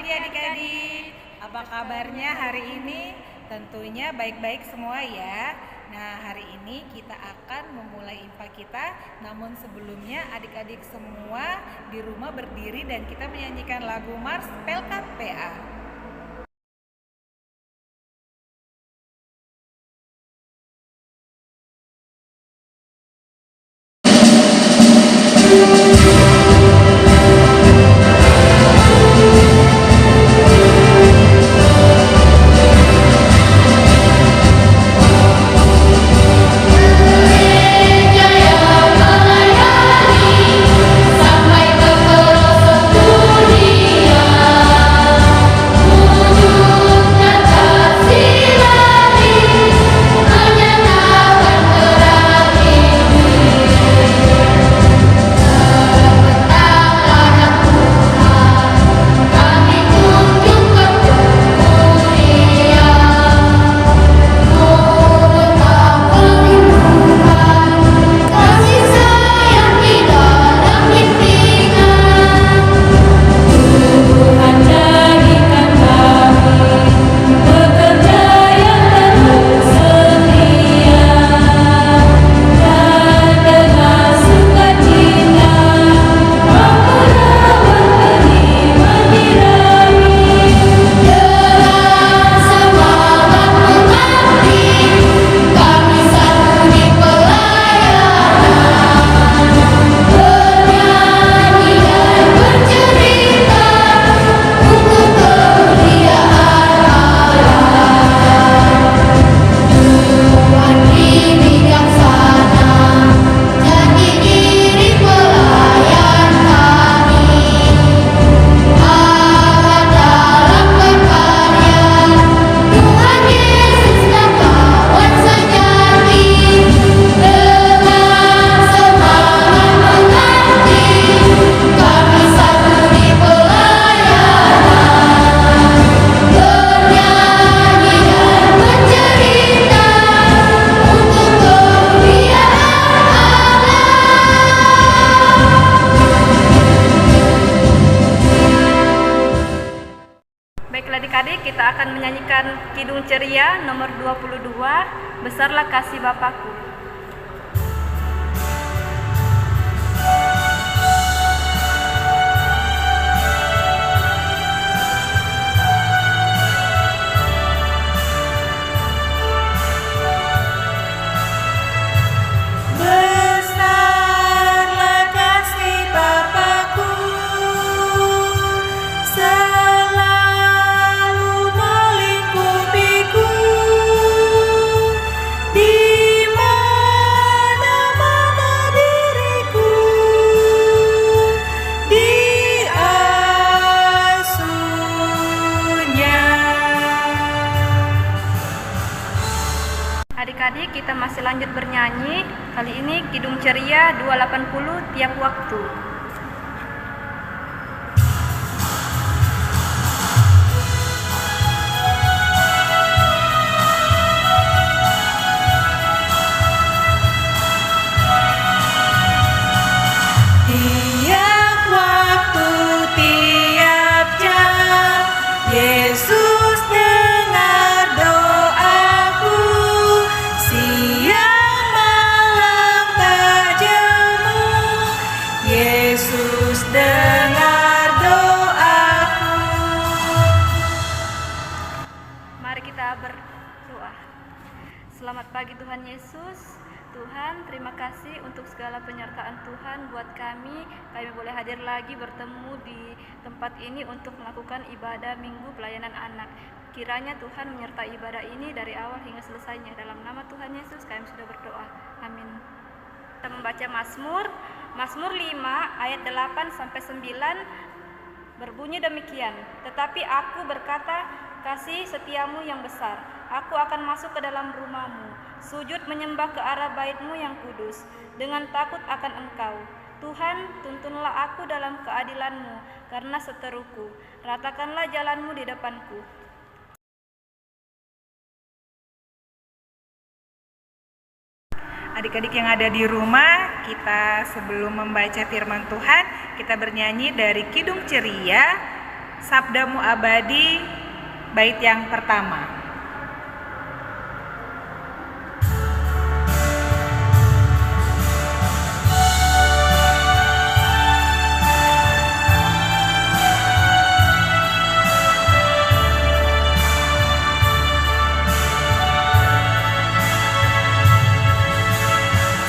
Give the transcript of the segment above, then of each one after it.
pagi adik-adik. Apa kabarnya hari ini? Tentunya baik-baik semua ya. Nah, hari ini kita akan memulai IPA kita. Namun sebelumnya adik-adik semua di rumah berdiri dan kita menyanyikan lagu Mars Pelkat PA. Baiklah adik-adik, kita akan menyanyikan Kidung Ceria nomor 22, Besarlah Kasih Bapakku. Adik-adik, kita masih lanjut bernyanyi. Kali ini Kidung Ceria 280 tiap waktu. Tiap waktu, tiap jam, Yesus dengar doaku. Siang malam tak jemu, Yesus dengar doaku. Mari kita berdoa. Selamat pagi Tuhan Yesus. Tuhan, terima kasih untuk segala penyertaan Tuhan buat kami. Kami boleh hadir lagi bertemu di tempat ini untuk melakukan ibadah Minggu Pelayanan Anak. Kiranya Tuhan menyertai ibadah ini dari awal hingga selesainya. Dalam nama Tuhan Yesus kami sudah berdoa. Amin. Kita membaca Mazmur 5 ayat 8-9 berbunyi demikian. Tetapi aku berkata, kasih setiamu yang besar. Aku akan masuk ke dalam rumahmu, sujud menyembah ke arah bait-Mu yang kudus, dengan takut akan Engkau. Tuhan, tuntunlah aku dalam keadilan-Mu, karena seteruku. Ratakanlah jalan-Mu di depanku. Adik-adik yang ada di rumah, kita sebelum membaca firman Tuhan, kita bernyanyi dari Kidung Ceria Sabdamu Abadi, bait yang pertama.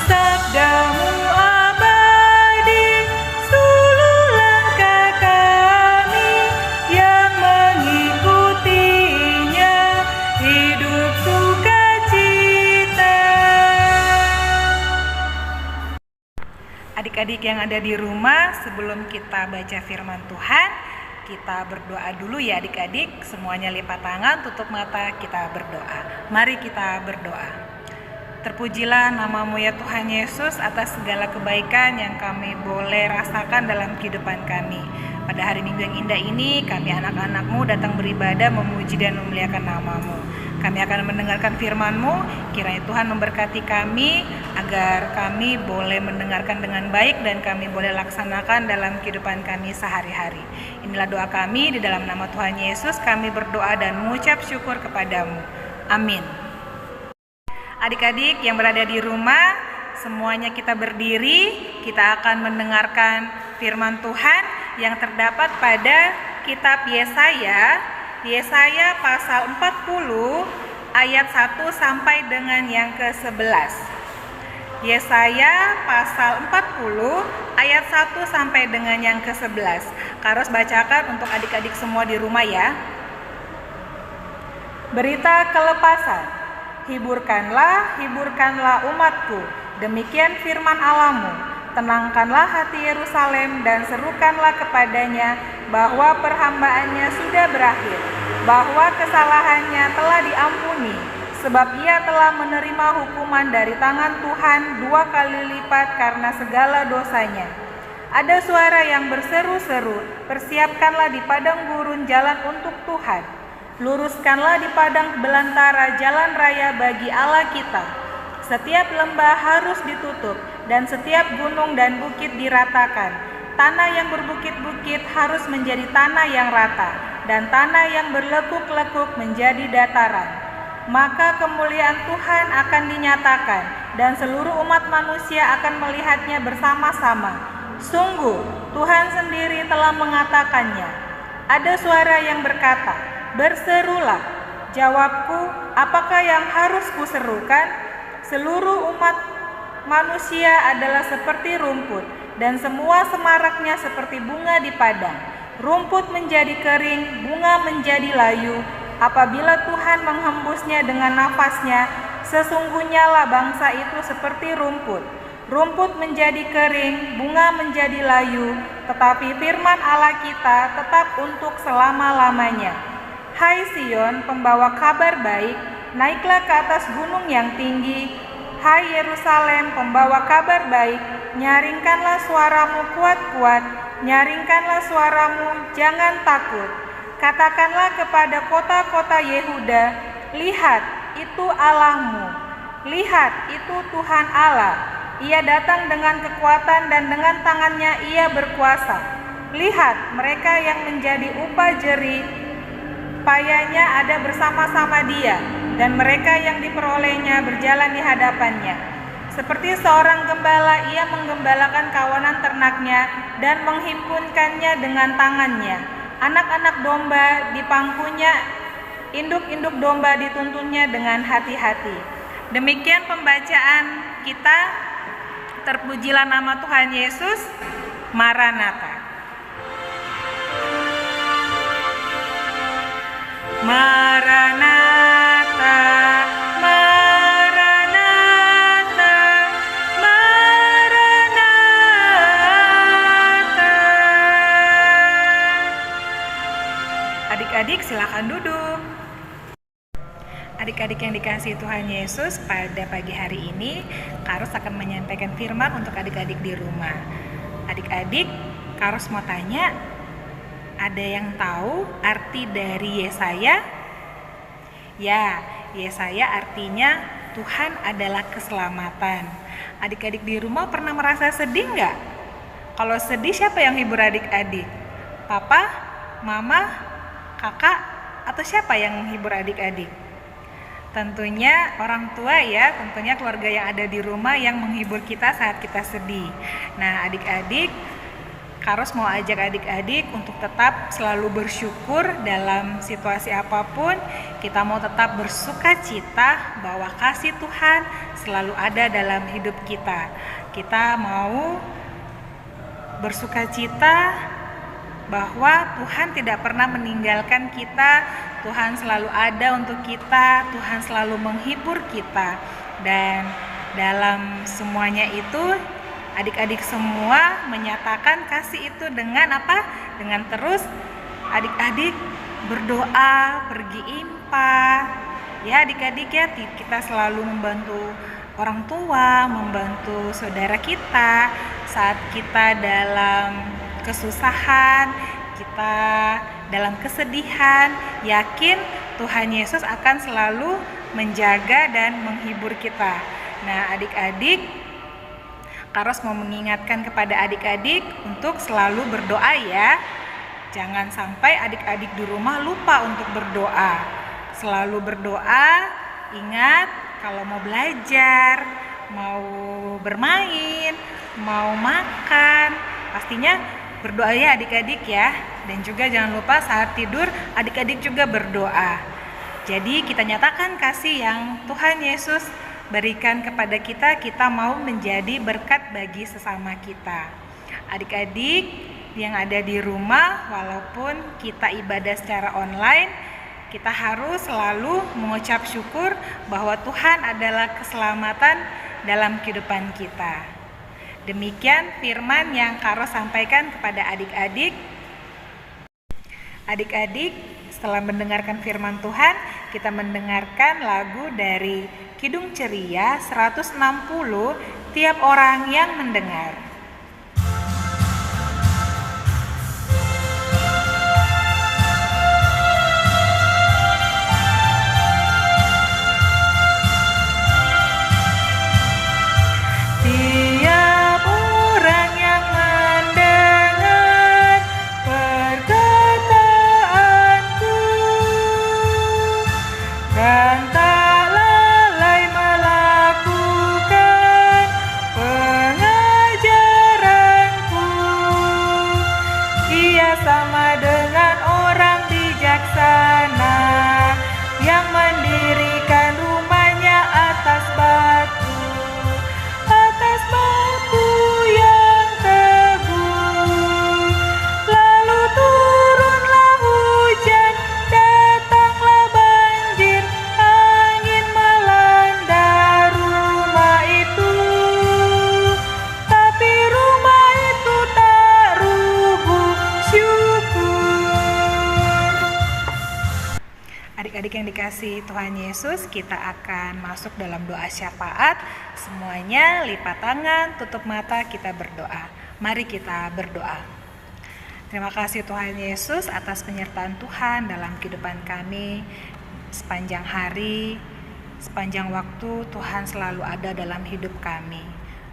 Sabdamu abadi, suluh langkah kami yang mengikutinya, hidup sukacita. Adik-adik yang ada di rumah, sebelum kita baca firman Tuhan, kita berdoa dulu ya adik-adik. Semuanya lipat tangan, tutup mata, kita berdoa. Mari kita berdoa. Terpujilah namamu ya Tuhan Yesus atas segala kebaikan yang kami boleh rasakan dalam kehidupan kami. Pada hari Minggu yang indah ini, kami anak-anakmu datang beribadah, memuji dan memuliakan namamu. Kami akan mendengarkan firman-Mu, kiranya Tuhan memberkati kami, agar kami boleh mendengarkan dengan baik dan kami boleh laksanakan dalam kehidupan kami sehari-hari. Inilah doa kami, di dalam nama Tuhan Yesus kami berdoa dan mengucap syukur kepadamu. Amin. Adik-adik yang berada di rumah, semuanya kita berdiri, kita akan mendengarkan firman Tuhan yang terdapat pada kitab Yesaya, Yesaya pasal 40 ayat 1 sampai dengan yang ke-11. Yesaya pasal 40 ayat 1 sampai dengan yang ke-11. Karos bacakan untuk adik-adik semua di rumah ya. Berita kelepasan. Hiburkanlah, hiburkanlah umatku, demikian firman Allahmu. Tenangkanlah hati Yerusalem dan serukanlah kepadanya bahwa perhambaannya sudah berakhir, bahwa kesalahannya telah diampuni, sebab ia telah menerima hukuman dari tangan Tuhan 2 kali lipat karena segala dosanya. Ada suara yang berseru-seru, persiapkanlah di padang gurun jalan untuk Tuhan. Luruskanlah di padang belantara jalan raya bagi Allah kita. Setiap lembah harus ditutup dan setiap gunung dan bukit diratakan. Tanah yang berbukit-bukit harus menjadi tanah yang rata dan tanah yang berlekuk-lekuk menjadi dataran. Maka kemuliaan Tuhan akan dinyatakan dan seluruh umat manusia akan melihatnya bersama-sama. Sungguh Tuhan sendiri telah mengatakannya. Ada suara yang berkata, berserulah. Jawabku, apakah yang harus kuserukan? Seluruh umat manusia adalah seperti rumput, dan semua semaraknya seperti bunga di padang. Rumput menjadi kering, bunga menjadi layu. Apabila Tuhan menghembusnya dengan nafasnya, sesungguhnya lah bangsa itu seperti rumput. Rumput menjadi kering, bunga menjadi layu, tetapi firman Allah kita tetap untuk selama-lamanya. Hai Sion, pembawa kabar baik, naiklah ke atas gunung yang tinggi. Hai Yerusalem, pembawa kabar baik, nyaringkanlah suaramu kuat-kuat, nyaringkanlah suaramu, jangan takut. Katakanlah kepada kota-kota Yehuda, lihat, itu Allahmu. Lihat, itu Tuhan Allah. Ia datang dengan kekuatan dan dengan tangannya ia berkuasa. Lihat, mereka yang menjadi upah jerih, payahnya ada bersama-sama dia, dan mereka yang diperolehnya berjalan di hadapannya. Seperti seorang gembala, ia menggembalakan kawanan ternaknya dan menghimpunkannya dengan tangannya. Anak-anak domba di pangkunya, induk-induk domba dituntunnya dengan hati-hati. Demikian pembacaan kita. Terpujilah nama Tuhan Yesus. Maranatha. Maranatha, Maranatha, Maranatha. Adik-adik silakan duduk. Adik-adik yang dikasihi Tuhan Yesus, pada pagi hari ini Karos akan menyampaikan firman untuk adik-adik di rumah. Adik-adik, Karos mau tanya, ada yang tahu arti dari Yesaya? Ya, Yesaya artinya Tuhan adalah keselamatan. Adik-adik di rumah pernah merasa sedih nggak? Kalau sedih, siapa yang hibur adik-adik? Papa? mama, kakak, atau siapa yang menghibur adik-adik? Tentunya orang tua ya, tentunya keluarga yang ada di rumah yang menghibur kita saat kita sedih. Nah, adik-adik, Karos mau ajak adik-adik untuk tetap selalu bersyukur dalam situasi apapun. Kita mau tetap bersuka cita bahwa kasih Tuhan selalu ada dalam hidup kita. Kita mau bersuka cita bahwa Tuhan tidak pernah meninggalkan kita, Tuhan selalu ada untuk kita, Tuhan selalu menghibur kita. Dan dalam semuanya itu, adik-adik semua menyatakan kasih itu dengan apa? Dengan terus adik-adik berdoa, pergi impa. Ya adik-adik ya, kita selalu membantu orang tua, membantu saudara kita saat kita dalam kesusahan, kita dalam kesedihan. Yakin Tuhan Yesus akan selalu menjaga dan menghibur kita. Nah adik-adik, Karos mau mengingatkan kepada adik-adik untuk selalu berdoa ya. Jangan sampai adik-adik di rumah lupa untuk berdoa. Selalu berdoa, ingat kalau mau belajar, mau bermain, mau makan, pastinya berdoa ya adik-adik ya. Dan juga jangan lupa saat tidur adik-adik juga berdoa. Jadi kita nyatakan kasih yang Tuhan Yesus berikan kepada kita, kita mau menjadi berkat bagi sesama kita. Adik-adik yang ada di rumah, walaupun kita ibadah secara online, kita harus selalu mengucap syukur bahwa Tuhan adalah keselamatan dalam kehidupan kita. Demikian firman yang Karos sampaikan kepada adik-adik. Adik-adik, setelah mendengarkan firman Tuhan, kita mendengarkan lagu dari Kidung Ceria 160, Tiap Orang Yang Mendengar. Sama dengan orang bijaksana yang mendirikan rumahnya atas batu yang teguh. Lalu turunlah hujan, datanglah banjir, angin melanda rumah itu, tapi rumah itu tak rubuh. Adik-adik yang dikasihi Tuhan Yesus, kita akan masuk dalam doa syafaat. Semuanya lipat tangan, tutup mata, kita berdoa. Mari kita berdoa. Terima kasih Tuhan Yesus atas penyertaan Tuhan dalam kehidupan kami sepanjang hari, sepanjang waktu. Tuhan selalu ada dalam hidup kami.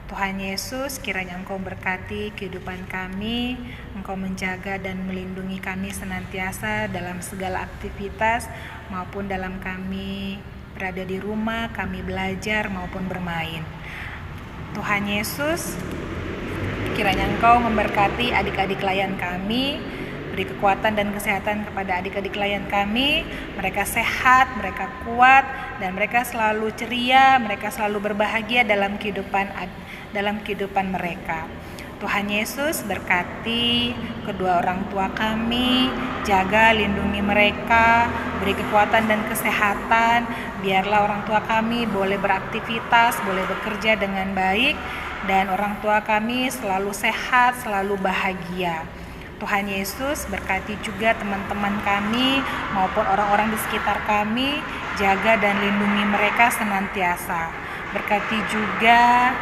Tuhan Yesus, kiranya Engkau berkati kehidupan kami, Engkau menjaga dan melindungi kami senantiasa dalam segala aktivitas maupun dalam kami berada di rumah, kami belajar maupun bermain. Tuhan Yesus, kiranya Engkau memberkati adik-adik klien kami, beri kekuatan dan kesehatan kepada adik-adik klien kami, mereka sehat, mereka kuat, dan mereka selalu ceria, mereka selalu berbahagia dalam kehidupan mereka. Tuhan Yesus berkati kedua orang tua kami, jaga lindungi mereka, beri kekuatan dan kesehatan, biarlah orang tua kami boleh beraktivitas, boleh bekerja dengan baik, dan orang tua kami selalu sehat, selalu bahagia. Tuhan Yesus berkati juga teman-teman kami maupun orang-orang di sekitar kami, jaga dan lindungi mereka senantiasa. Berkati juga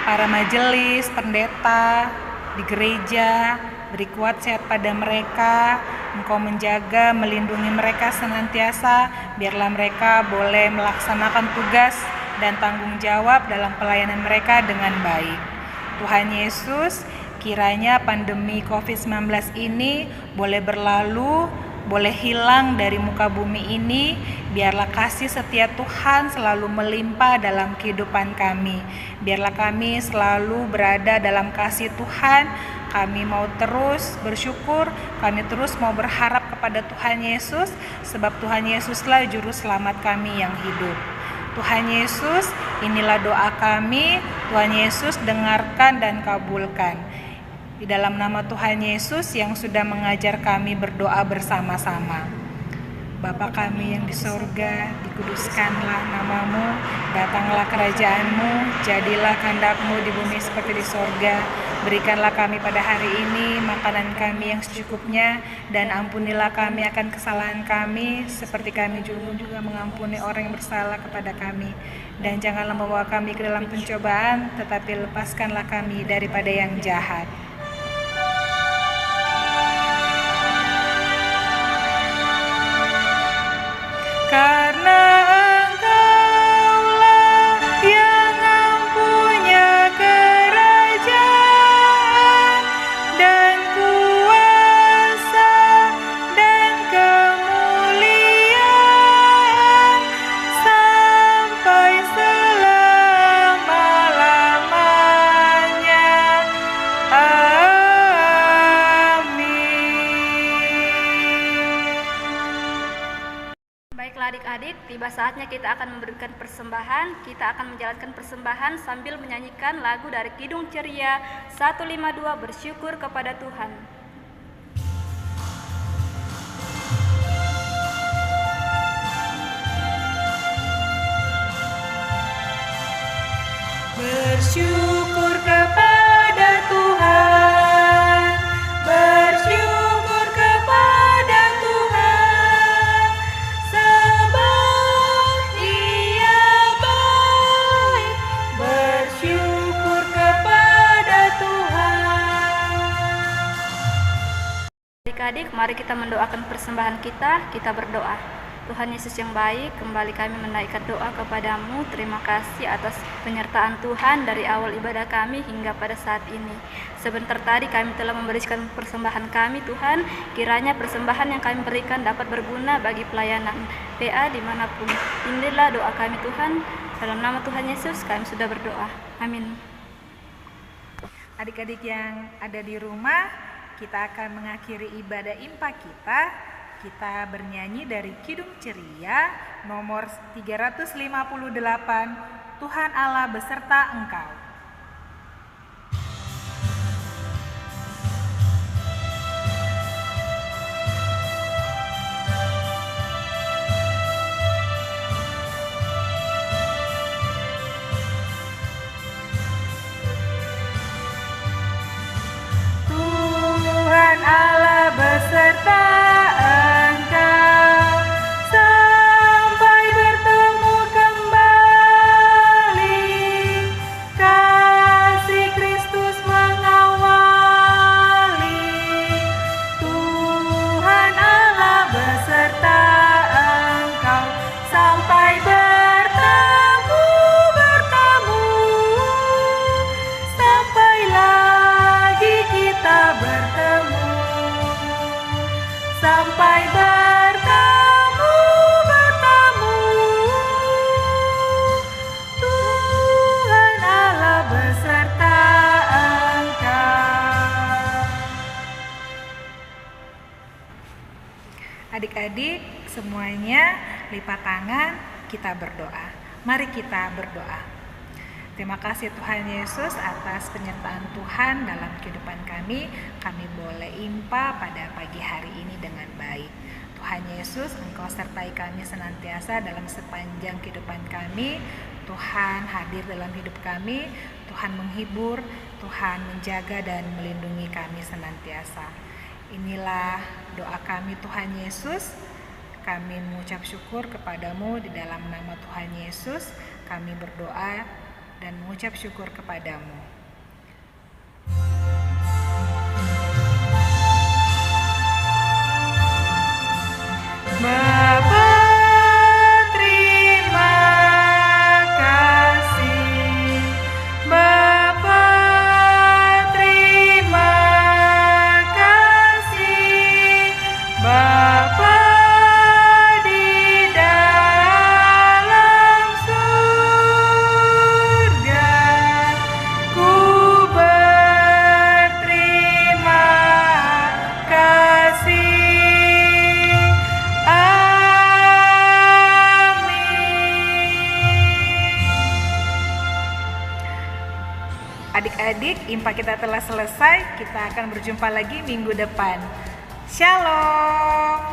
para majelis, pendeta di gereja, beri kuat sehat pada mereka, Engkau menjaga, melindungi mereka senantiasa, biarlah mereka boleh melaksanakan tugas dan tanggung jawab dalam pelayanan mereka dengan baik. Tuhan Yesus, Kiranya pandemi COVID-19 ini boleh berlalu, boleh hilang dari muka bumi ini. Biarlah kasih setia Tuhan selalu melimpah dalam kehidupan kami. Biarlah kami selalu berada dalam kasih Tuhan. Kami mau terus bersyukur, kami terus mau berharap kepada Tuhan Yesus, sebab Tuhan Yesuslah juru selamat kami yang hidup. Tuhan Yesus, inilah doa kami. Tuhan Yesus, dengarkan dan kabulkan. Di dalam nama Tuhan Yesus yang sudah mengajar kami berdoa bersama-sama. Bapa kami yang di sorga, dikuduskanlah namamu, datanglah kerajaanmu, jadilah kehendak-mu di bumi seperti di sorga. Berikanlah kami pada hari ini makanan kami yang secukupnya, dan ampunilah kami akan kesalahan kami, seperti kami juga mengampuni orang yang bersalah kepada kami. Dan janganlah membawa kami ke dalam pencobaan, tetapi lepaskanlah kami daripada yang jahat. Karena Engkaulah yang mempunyai kerajaan dan kuasa dan kemuliaan sampai selama-lamanya. Baiklah adik-adik, tiba saatnya kita akan memberikan persembahan. Kita akan menjalankan persembahan sambil menyanyikan lagu dari Kidung Ceria 152, Bersyukur kepada Tuhan. Bersyukur kepada Tuhan, bersyukur kepada Tuhan, sebab Ia baik. Bersyukur kepada Tuhan. Adik-adik, mari kita mendoakan persembahan kita. Kita berdoa. Tuhan Yesus yang baik, kembali kami menaikkan doa kepadamu. Terima kasih atas penyertaan Tuhan dari awal ibadah kami hingga pada saat ini. Sebentar tadi kami telah memberikan persembahan kami, Tuhan. Kiranya persembahan yang kami berikan dapat berguna bagi pelayanan PA dimanapun. Inilah doa kami, Tuhan. Dalam nama Tuhan Yesus kami sudah berdoa. Amin. Adik-adik yang ada di rumah, kita akan mengakhiri ibadah impak kita. Kita bernyanyi dari Kidung Ceria nomor 358, Tuhan Allah beserta Engkau. Tuhan Allah beserta sampai bertemu, Tuhan Allah beserta Engkau. Adik-adik semuanya lipat tangan, kita berdoa. Mari kita berdoa. Terima kasih Tuhan Yesus atas penyertaan Tuhan dalam kehidupan kami. Kami boleh impa pada pagi hari ini dengan baik. Tuhan Yesus, Engkau sertai kami senantiasa dalam sepanjang kehidupan kami. Tuhan hadir dalam hidup kami. Tuhan menghibur, Tuhan menjaga dan melindungi kami senantiasa. Inilah doa kami Tuhan Yesus. Kami mengucap syukur kepadamu di dalam nama Tuhan Yesus. Kami berdoa dan mengucap syukur kepadamu. Bapa, terima kasih. Bapa, terima Adik-adik, impak kita telah selesai. Kita akan berjumpa lagi minggu depan. Shalom.